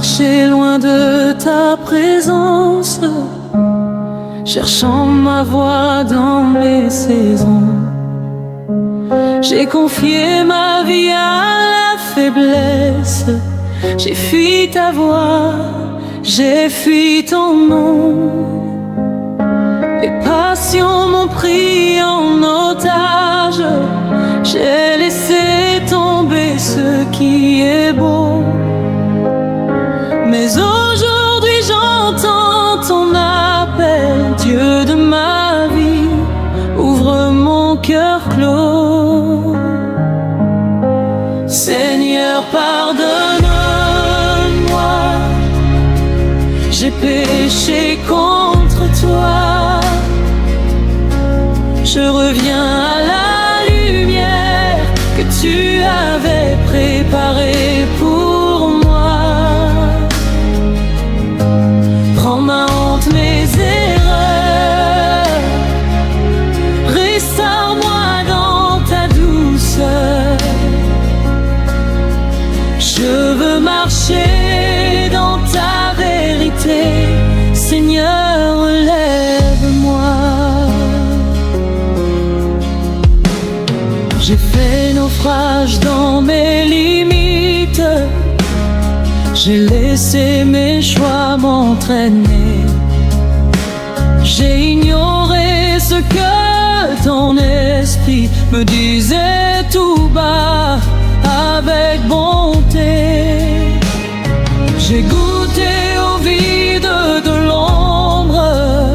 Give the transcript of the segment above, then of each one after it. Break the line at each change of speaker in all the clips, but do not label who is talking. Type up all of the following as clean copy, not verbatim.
marché loin de ta présence, cherchant ma voix dans mes saisons. J'ai confié ma vie à la faiblesse, j'ai fui ta voix, j'ai fui ton nom. Les passions m'ont pris en otage, j'ai laissé tomber ce qui est beau. Mais aujourd'hui j'entends ton appel, Dieu de ma vie, ouvre mon cœur clos. Seigneur, pardonne-moi, j'ai péché contre toi. Je reviens à la lumière que tu avais préparée pour moi. Prends ma honte, mes erreurs, restaure-moi dans ta douceur. Je veux marcher dans ta vérité, Seigneur, lève-moi. J'ai fait naufrage dans mes limites, j'ai laissé mes choix m'entraîner. J'ai ignoré ce que ton esprit me disait tout bas avec bonté. J'ai goûté au vide de l'ombre,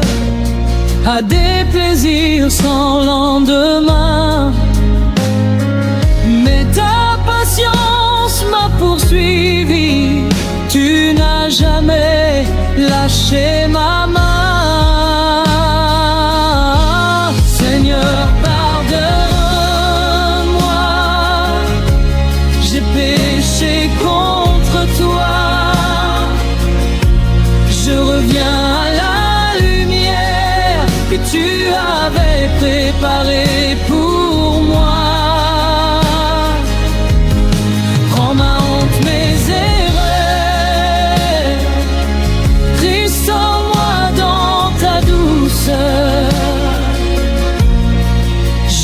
à des plaisirs sans lendemain. Mais ta patience m'a poursuivi, tu n'as jamais lâché ma main. Seigneur, pardonne-moi, j'ai péché contre toi. Je reviens à la lumière que tu avais préparée pour moi.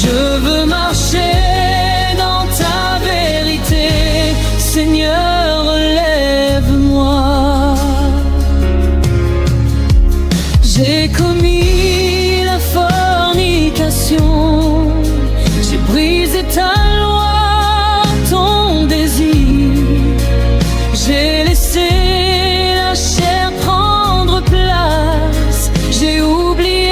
Je veux marcher dans ta vérité, Seigneur, lève-moi. J'ai commis la fornication, j'ai brisé ta loi, ton désir. J'ai laissé la chair prendre place, j'ai oublié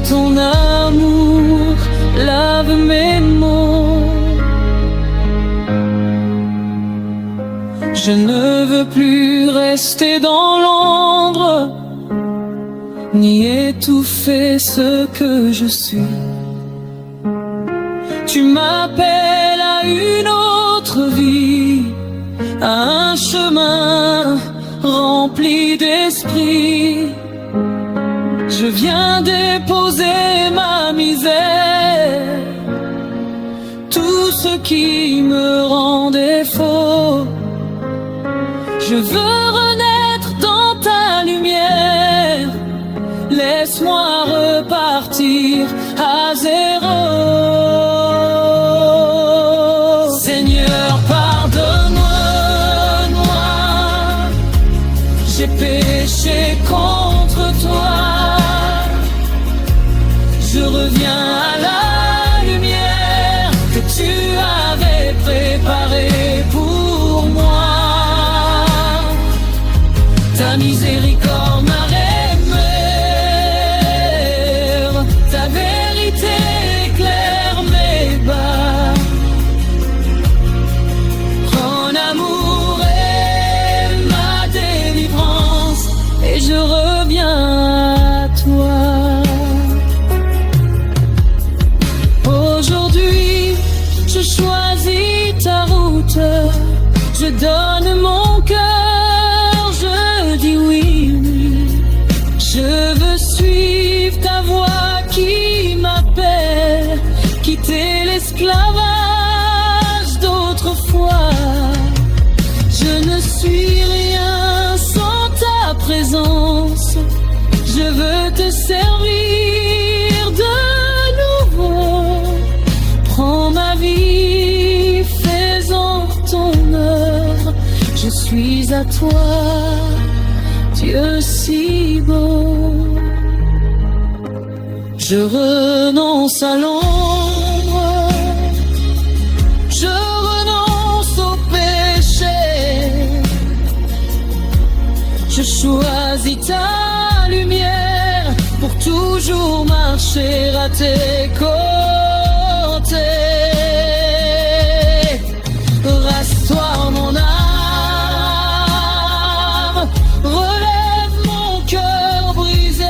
ton amour lave mes mots. Je ne veux plus rester dans l'ombre, ni étouffer ce que je suis. Tu m'appelles à une autre vie, à un chemin rempli d'esprit. Je viens déposer ma misère, tout ce qui me rend défaut. Je veux renaître dans ta lumière, laisse-moi repartir à zéro. Seigneur, pardonne-moi, j'ai péché contre toi. Je reviens à la lumière que tu avais préparée pour moi. Ta miséricorde m'a rémère, ta vérité veux suivre ta voix qui m'appelle, quitter l'esclavage d'autrefois. Je ne suis rien sans ta présence. Je veux te servir de nouveau. Prends ma vie, fais-en ton œuvre. Je suis à toi, Dieu si beau. Je renonce à l'ombre, je renonce au péché. Je choisis ta lumière pour toujours marcher à tes côtés. Restaure mon âme, relève mon cœur brisé.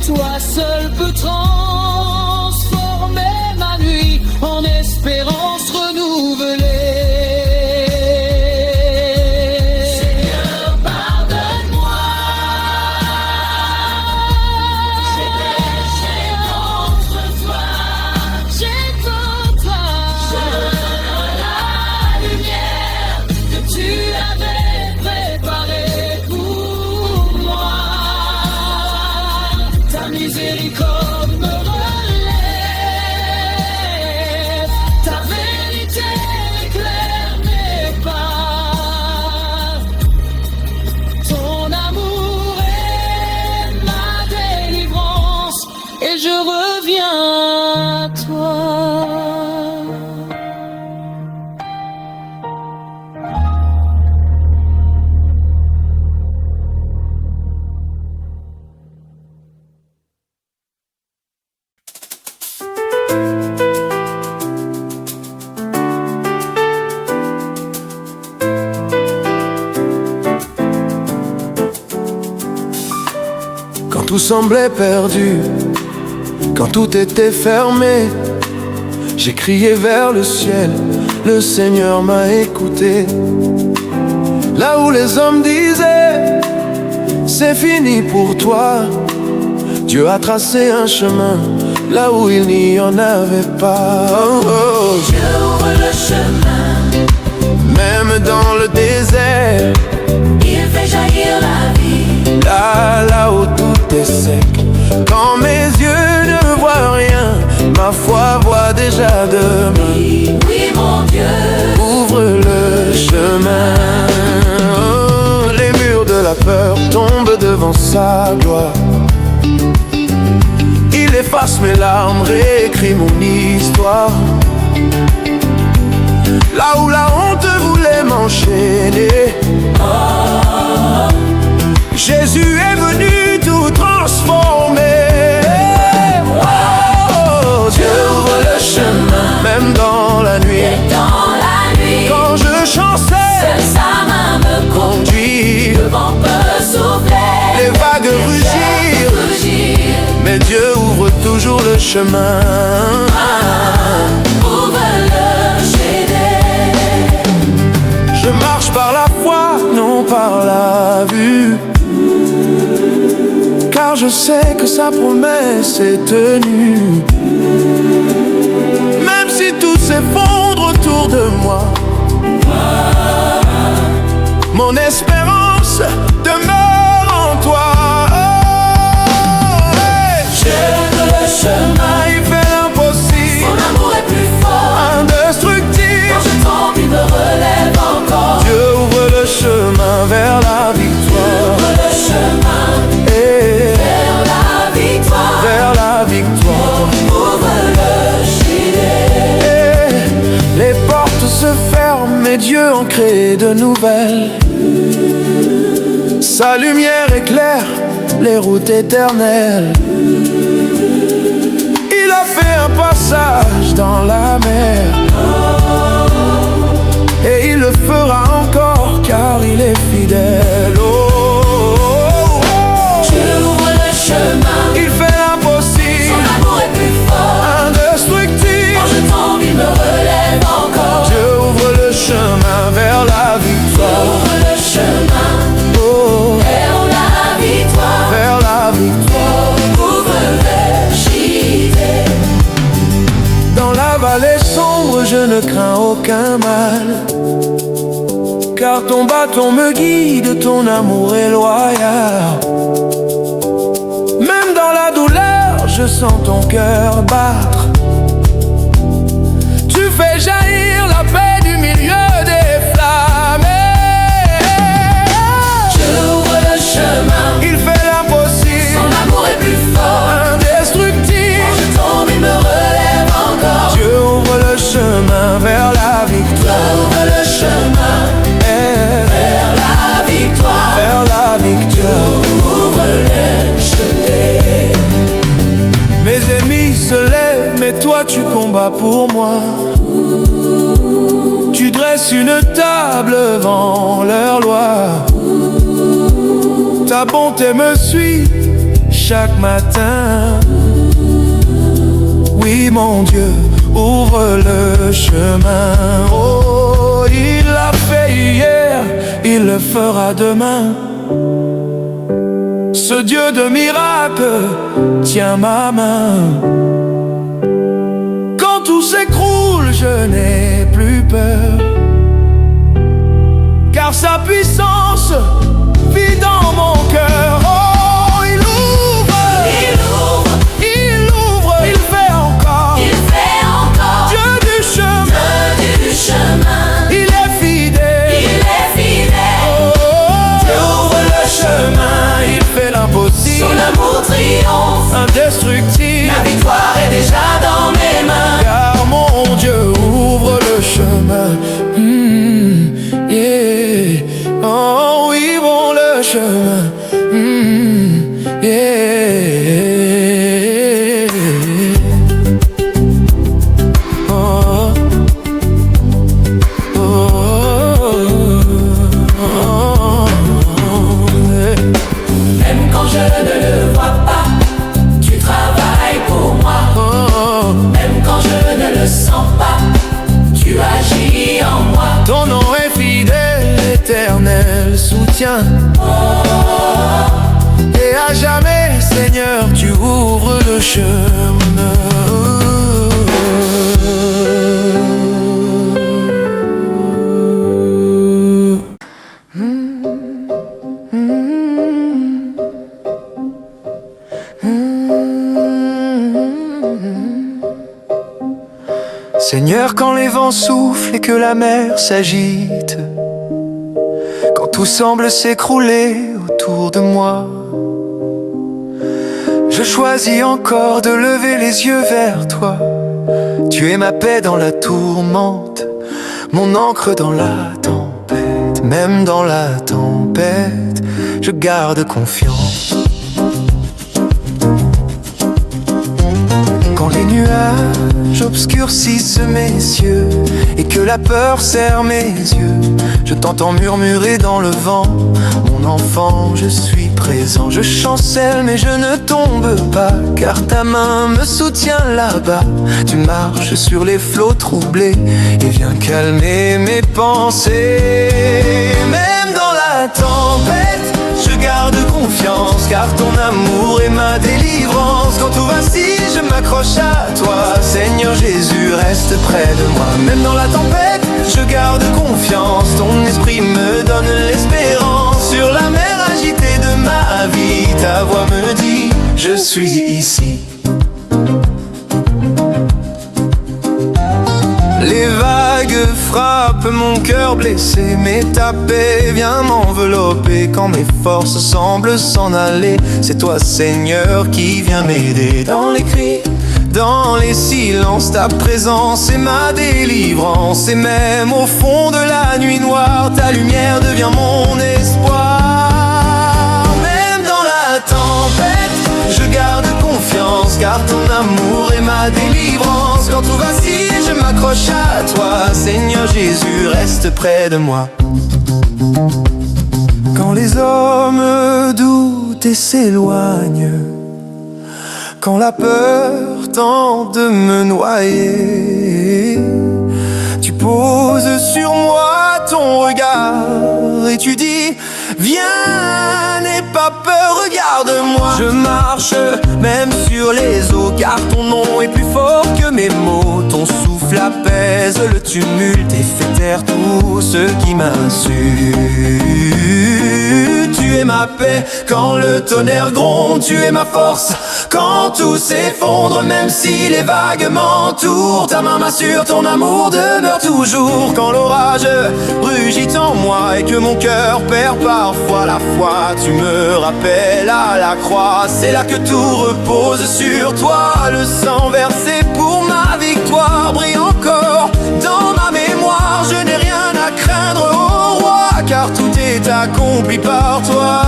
Toi seul peux transformer ma nuit en espérance renouvelée. Seigneur, pardonne-moi, j'ai péché contre toi, Je veux la lumière que tu avais préparée pour moi. Ta miséricorde me relève, ta vérité éclaire mes pas. Ton amour est ma délivrance et je reviens à toi.
Quand tout semblait perdu, quand tout était fermé, j'ai crié vers le ciel, le Seigneur m'a écouté. Là où les hommes disaient, c'est fini pour toi, Dieu a tracé un chemin, là où il n'y en avait pas. Oh, oh.
Dieu ouvre le chemin,
Même dans le désert,
il fait jaillir la vie.
là où tout est sec, quand mes yeux ne voient rien, ma foi voit déjà demain.
Oui, mon Dieu,
Ouvre le chemin. Oh, les murs de la peur tombent devant sa gloire. Il efface mes larmes, réécrit mon histoire. Là où la honte voulait m'enchaîner, Jésus est venu tout transformer. Oh, Dieu ouvre le chemin, même dans la nuit.
et dans la nuit,
Quand je chancelle,
seule sa main me conduit.
conduire,
Le vent peut souffler,
les vagues rugir,
rougir.
mais Dieu ouvre toujours le chemin.
Ouvre-le, Jésus.
Je marche par la foi, non par la vue, car je sais que sa promesse est tenue. Même si tout s'effondre autour de moi, mon espérance demeure en toi. Oh, hey.
Dieu ouvre le chemin,
Il fait l'impossible,
son amour est plus fort.
indestructible.
Quand je tombe, il me relève encore.
Dieu ouvre le chemin vers la victoire.
Ouvre le chemin
Et
vers la victoire.
vers la victoire.
Ouvre-le, Jésus.
Et les portes se ferment, mais Dieu en crée de nouvelles. Sa lumière éclaire les routes éternelles. Il a fait un passage dans la mer, et il le fera encore car il est fidèle. Oh, oh, oh.
Dieu ouvre le chemin,
Il fait l'impossible,
son amour est plus fort.
indestructible.
Quand je tombe, il me relève encore.
Dieu ouvre le chemin vers la victoire.
Ouvre le chemin
Oh,
vers
ne crains aucun mal, car ton bâton me guide, ton amour est loyal. Même dans la douleur, je sens ton cœur battre. Tu fais jaillir la paix du milieu des flammes.
Dieu ouvre le chemin,
Il fait l'impossible,
son amour est plus fort.
indestructible.
Quand je tombe, il me relève encore.
Dieu ouvre le chemin vers la victoire.
Dieu ouvre le chemin vers la victoire.
Vers la victoire.
Ouvre les chenets.
Mes ennemis se lèvent, mais toi tu combats pour moi. Tu dresses une table devant leur loi. Ta bonté me suit chaque matin. Oui mon Dieu, ouvre le chemin. Oh, il l'a fait hier, il le fera demain. Ce Dieu de miracles tient ma main. Quand tout s'écroule, je n'ai plus peur, car sa puissance vit dans mon cœur. Oh, il ouvre, il fait encore. Dieu du chemin, il est fidèle. Oh, Dieu ouvre le chemin, il fait l'impossible.
Son amour triomphe,
Indestructible,
la victoire est déjà dans mes mains.
car mon Dieu ouvre le chemin. Yeah. Oh, oui, bon le chemin. Yeah. Oh. Oh. Oh. Yeah.
Même quand je ne le vois pas, tu travailles pour moi.
Oh.
Même quand je ne le sens pas, tu agis en moi.
Ton nom est fidèle, éternel soutien. Et à jamais, Seigneur, tu ouvres le chemin. Seigneur, quand les vents soufflent et que la mer s'agite, quand tout semble s'écrouler autour de moi, je choisis encore de lever les yeux vers toi. Tu es ma paix dans la tourmente, mon ancre dans la tempête. Même dans la tempête, je garde confiance. Quand les nuages obscurcissent mes yeux et que la peur serre mes yeux, je t'entends murmurer dans le vent. Mon enfant, je suis présent. Je chancelle mais je ne tombe pas, car ta main me soutient là-bas. Tu marches sur les flots troublés et viens calmer mes pensées. Même dans la tempête, je garde confiance, car ton amour est ma délivrance. Quand tout vacille, je m'accroche à toi. Seigneur Jésus, reste près de moi. Même dans la tempête, je garde confiance. Ton esprit me donne l'espérance. Sur la mer agitée de ma vie, ta voix me dit, je suis ici. Les vagues frappent mon cœur blessé, mais ta paix vient m'envelopper. Quand mes forces semblent s'en aller, c'est toi Seigneur qui viens m'aider. Dans les cris, dans les silences, ta présence est ma délivrance. Et même au fond de la nuit noire, ta lumière devient mon espoir. Même dans la tempête, je garde confiance, car ton amour est ma délivrance. Quand tout vacille, je m'accroche à toi. Seigneur Jésus, reste près de moi. Quand les hommes doutent et s'éloignent, quand la peur tente de me noyer, tu poses sur moi ton regard et tu dis, viens, n'aie pas peur, regarde-moi. Je marche même sur les eaux, car ton nom est plus fort que mes mots. Ton souffle apaise le tumulte et fait taire tout ce qui m'insulte. Tu es ma paix quand le tonnerre gronde, tu es ma force quand tout s'effondre. Même si les vagues m'entourent, ta main m'assure, ton amour demeure toujours. Quand l'orage rugit en moi et que mon cœur perd parfois la foi, tu me rappelles à la croix, c'est là que tout repose sur toi. Le sang versé pour ma victoire brille encore dans ma mémoire. Je n'ai rien à craindre, ô roi, car tout est accompli par toi.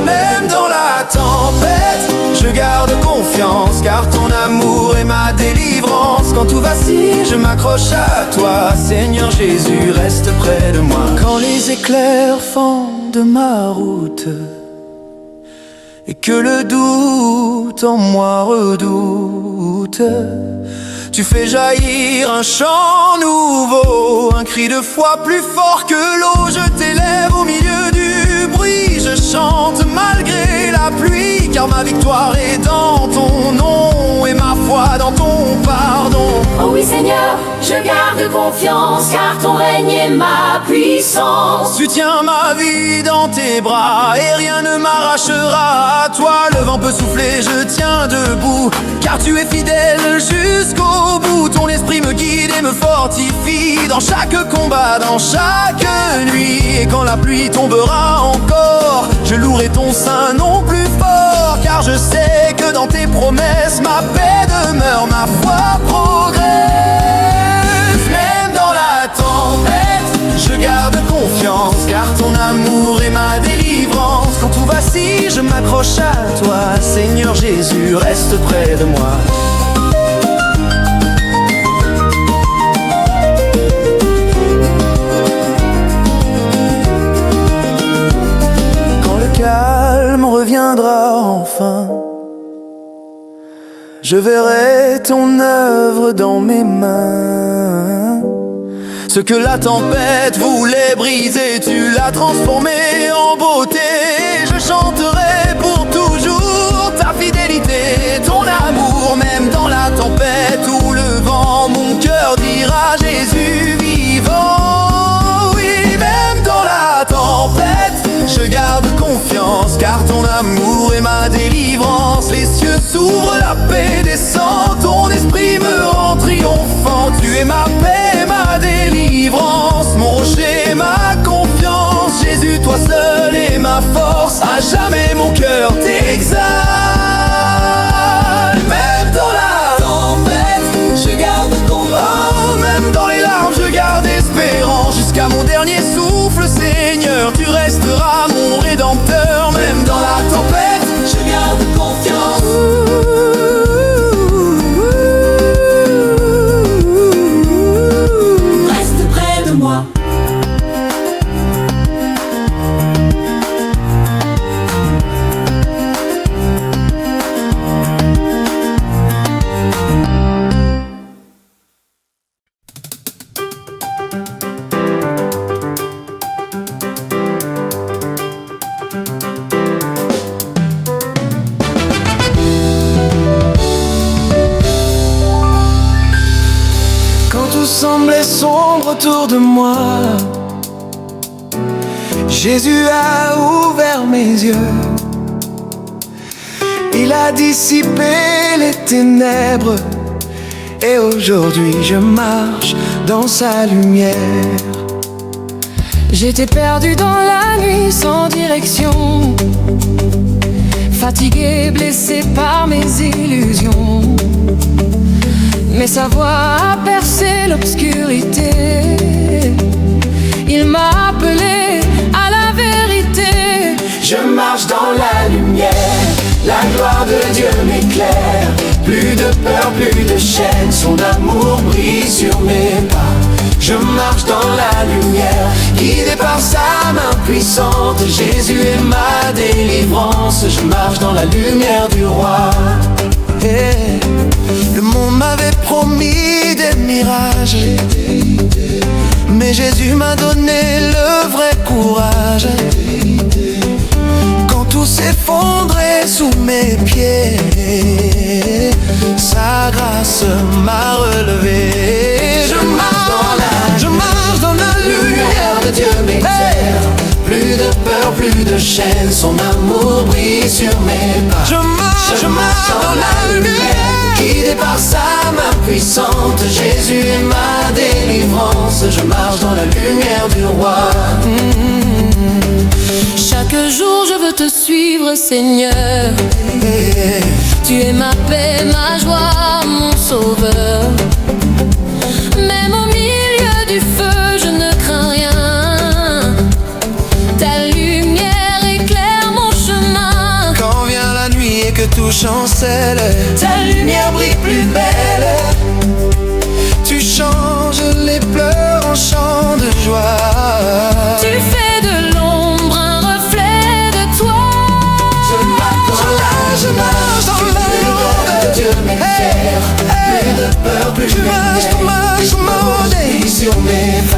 Même dans la tempête, je garde confiance, car ton amour est ma délivrance. Quand tout vacille, je m'accroche à toi. Seigneur Jésus, reste près de moi. Quand les éclairs fendent ma route et que le doute en moi redoute, tu fais jaillir un chant nouveau, un cri de foi plus fort que l'eau. Je t'élève au milieu du bruit, je chante malgré la pluie, car ma victoire est dans ton nom et ma foi dans ton pardon.
Oh oui Seigneur, je garde confiance, car ton règne est ma puissance.
Tu tiens ma vie dans tes bras et rien ne m'arrachera à toi. Le vent peut souffler, je tiens debout, car tu es fidèle jusqu'au bout. Ton esprit me guide et me fortifie dans chaque combat, dans chaque nuit. Et quand la pluie tombera encore, je louerai ton saint nom plus fort, car je sais que dans tes promesses ma paix demeure, ma foi progresse. Même dans la tempête, je garde confiance, car ton amour est ma délivrance. Quand tout vacille, je m'accroche à toi. Seigneur Jésus, reste près de moi. Quand le calme reviendra enfin, je verrai ton œuvre dans mes mains. Ce que la tempête voulait briser, tu l'as transformé en beauté. Je chanterai pour toujours ta fidélité, ton amour. Même dans la tempête ou le vent, mon cœur dira Jésus vivant. Oui, même dans la tempête, je garde confiance, car ton amour est ma délivrance. Les cieux s'ouvrent, la paix descend, ton esprit me rend triomphant. Tu es ma paix, ma délivrance, mon rocher, ma confiance. Jésus, toi seul est ma force, à jamais mon cœur t'exalte. Même dans la tempête, je garde confiance. Même dans les larmes, je garde espérance. Jusqu'à mon dernier souffle, Seigneur, tu resteras mon rédempteur. Même dans la tempête, je garde confiance.
Reste près de moi.
Semblait sombre autour de moi, Jésus a ouvert mes yeux. Il a dissipé les ténèbres et aujourd'hui je marche dans sa lumière.
J'étais perdu dans la nuit sans direction, fatigué, blessé par mes illusions. Mais sa voix a percé l'obscurité. Il m'a appelé à la vérité.
Je marche dans la lumière, la gloire de Dieu m'éclaire. Plus de peur, plus de chaînes, son amour brille sur mes pas. Je marche dans la lumière, guidé par sa main puissante. Jésus est ma délivrance, je marche dans la lumière du roi. Hey, le monde m'avait promis des mirages, mais Jésus m'a donné le vrai courage. Quand tout s'effondrait sous mes pieds, sa grâce m'a relevé. Je plus de chaînes, son amour brille sur mes pas. Je marche dans la lumière, guidé par sa main puissante. Jésus est ma délivrance, je marche dans la lumière du roi.
Chaque jour je veux te suivre, Seigneur. Tu es ma paix, ma joie, mon sauveur. Même au milieu du feu, je ne crains rien. Ta lumière éclaire mon chemin.
Quand vient la nuit et que tout chancelle, ta lumière brille plus belle. Tu changes les pleurs en chants de joie.
Tu fais de l'ombre un reflet de toi.
Je marche dans la lumière, Dieu m'éclaire. Plus de peur, plus de lumière.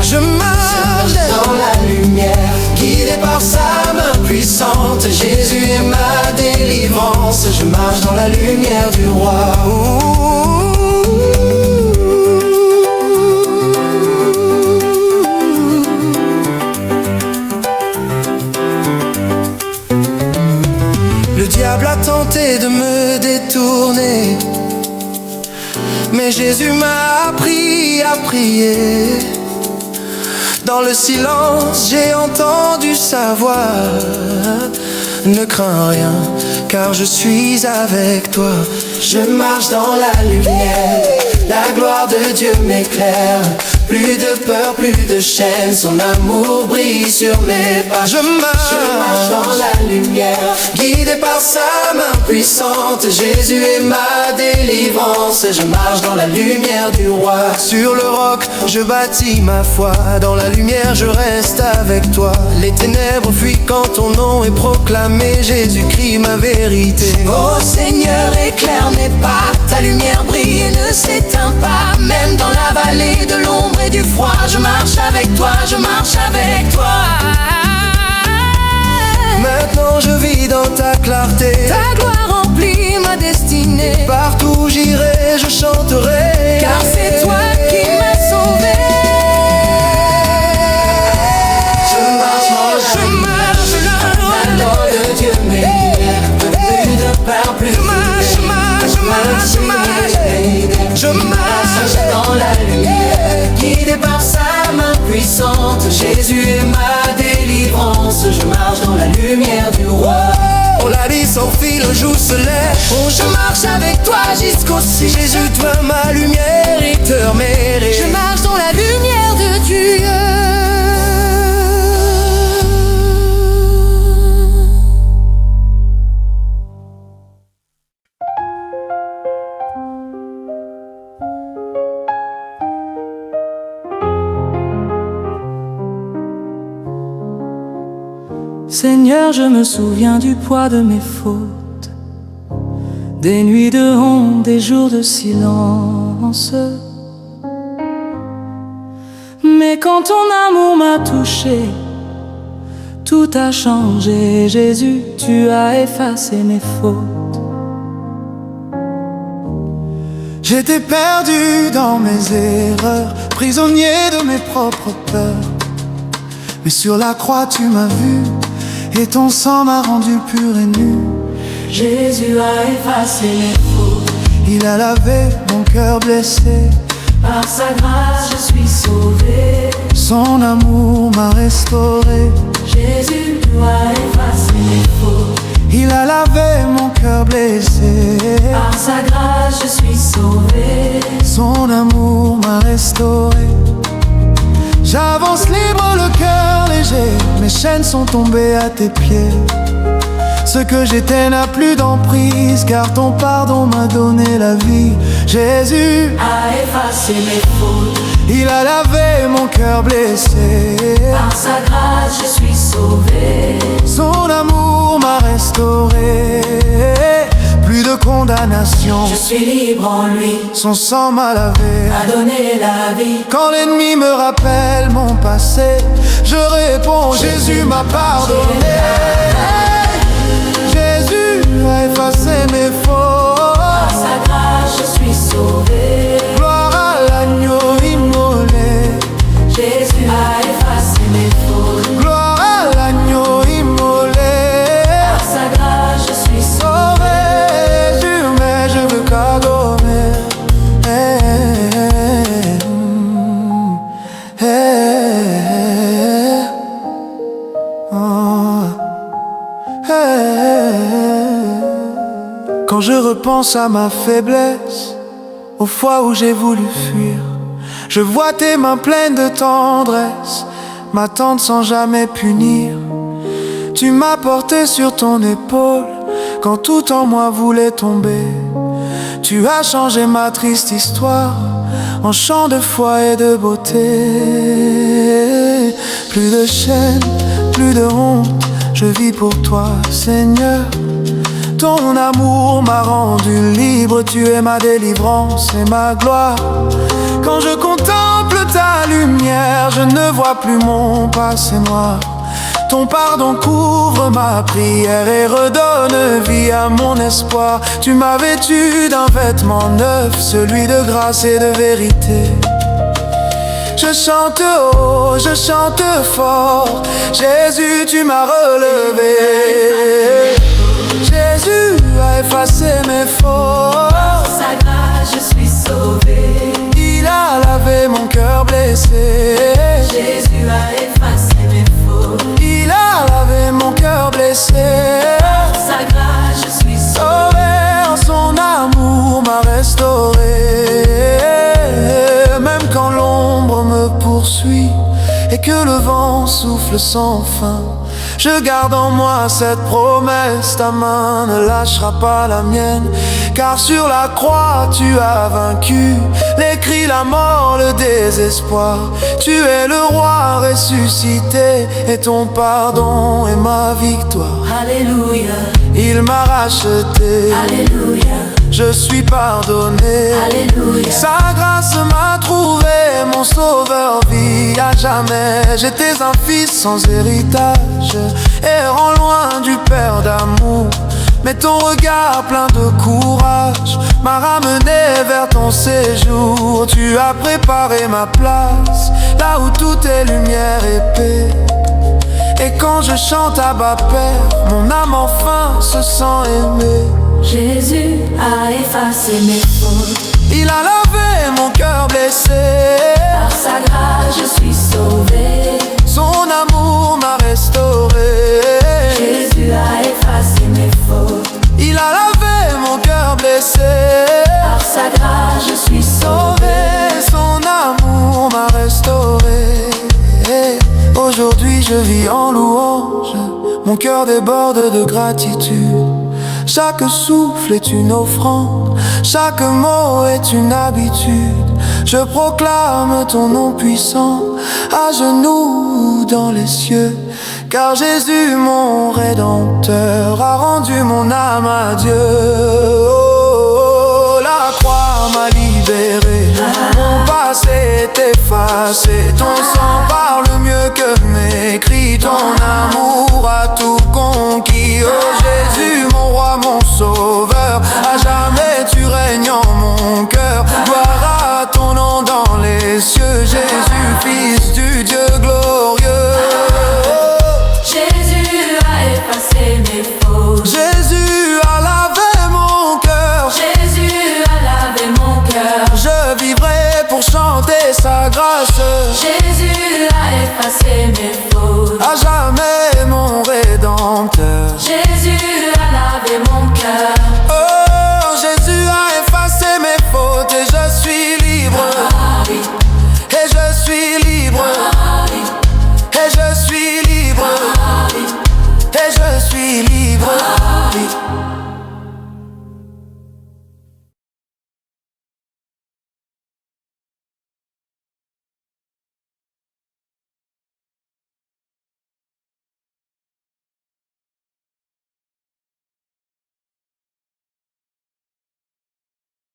Je marche dans la lumière, guidé par sa main puissante. Jésus est ma délivrance, je marche dans la lumière du roi. Le diable a tenté de me détourner, mais Jésus m'a appris à prier. Dans le silence, j'ai entendu sa voix. Ne crains rien, car je suis avec toi. Je marche dans la lumière, la gloire de Dieu m'éclaire. Plus de peur, plus de chaînes, son amour brille sur mes pas. Je marche dans la lumière, guidé par sa main puissante. Jésus est ma délivrance, je marche dans la lumière du roi. Sur le roc, je bâtis ma foi, dans la lumière je reste avec toi. Les ténèbres fuient quand ton nom est proclamé, Jésus-Christ ma vérité. Oh Seigneur, éclaire mes pas, ta lumière brille et ne s'éteint pas. Même dans la vallée de l'ombre et du froid, je marche avec toi, je marche avec toi. Maintenant je vis dans ta clarté, ta gloire remplit ma destinée. Partout j'irai, je chanterai, car c'est toi qui m'as sauvé. Je marche dans la gloire de Dieu m'éclaire. Plus de peur, plus de je marche dans la lumière, guidé par sa main puissante. Jésus est ma délivrance, je marche dans la lumière du roi. On la vie s'enfile, le jour se lève. Oh, je marche avec toi jusqu'au ciel. Jésus, toi ma lumière, et te mérite. Je marche dans la lumière de Dieu.
Seigneur, je me souviens du poids de mes fautes, des nuits de honte, des jours de silence. Mais quand ton amour m'a touché, tout a changé. Jésus, tu as effacé mes fautes.
J'étais perdu dans mes erreurs, prisonnier de mes propres peurs. Mais sur la croix tu m'as vu, et ton sang m'a rendu pur et nu.
Jésus a effacé mes fautes.
Il a lavé mon cœur blessé.
Par sa grâce je suis sauvé.
Son amour m'a restauré.
Jésus a effacé mes fautes.
Il a lavé mon cœur blessé.
Par sa grâce je suis sauvé.
Son amour m'a restauré. J'avance libre, le cœur léger. Mes chaînes sont tombées à tes pieds. Ce que j'étais n'a plus d'emprise, car ton pardon m'a donné la vie. Jésus
a effacé mes fautes.
Il a lavé mon cœur blessé.
Par sa grâce je suis sauvé.
Son amour m'a restauré. Plus de condamnation,
je suis libre en lui.
Son sang m'a lavé,
a donné la vie.
Quand l'ennemi me rappelle mon passé, je réponds, Jésus m'a pardonné. Jésus a effacé mes fautes.
Par sa grâce je suis sauvé.
Gloire à l'agneau immolé.
Jésus a effacé mes fautes.
Gloire à l'agneau immolé. Quand je repense à ma faiblesse, aux fois où j'ai voulu fuir, je vois tes mains pleines de tendresse m'attendre sans jamais punir. Tu m'as porté sur ton épaule quand tout en moi voulait tomber. Tu as changé ma triste histoire en chant de foi et de beauté. Plus de chaînes, plus de honte, je vis pour toi, Seigneur. Ton amour m'a rendu libre, tu es ma délivrance et ma gloire. Quand je contemple ta lumière, je ne vois plus mon passé noir. Ton pardon couvre ma prière et redonne vie à mon espoir. Tu m'as vêtu d'un vêtement neuf, celui de grâce et de vérité. Je chante haut, je chante fort, Jésus, tu m'as relevé. Jésus a effacé mes fautes.
Par sa grâce je suis sauvé.
Il a lavé mon cœur blessé.
Jésus a effacé mes fautes.
Il a lavé mon cœur blessé.
Par sa grâce je suis sauvé.
En son amour m'a restauré. Même quand l'ombre me poursuit et que le vent souffle sans fin, je garde en moi cette promesse, ta main ne lâchera pas la mienne. Car sur la croix tu as vaincu les cris, la mort, le désespoir. Tu es le roi ressuscité et ton pardon est ma victoire.
Alléluia.
Il m'a racheté.
Alléluia.
Je suis pardonné.
Alléluia.
Sa grâce m'a trouvé, mon sauveur vit à jamais. J'étais un fils sans héritage, errant loin du Père d'amour. Mais ton regard plein de courage m'a ramené vers ton séjour. Tu as préparé ma place, là où tout est lumière et paix. Et quand je chante à bas Père, mon âme enfin se sent aimée.
Jésus a effacé mes fautes.
Il a lavé mon cœur blessé.
Par sa grâce je suis sauvé.
Son amour m'a restauré.
Jésus a effacé mes fautes.
Il a lavé mon cœur blessé.
Par sa grâce je suis sauvé.
Son amour m'a restauré. Aujourd'hui je vis en louange, mon cœur déborde de gratitude. Chaque souffle est une offrande, chaque mot est une habitude. Je proclame ton nom puissant, à genoux dans les cieux. Car Jésus mon Rédempteur a rendu mon âme à Dieu. Oh, la croix m'a libéré, mon passé est effacé. Ton sang parle mieux que mes cris, ton amour a tout conquis.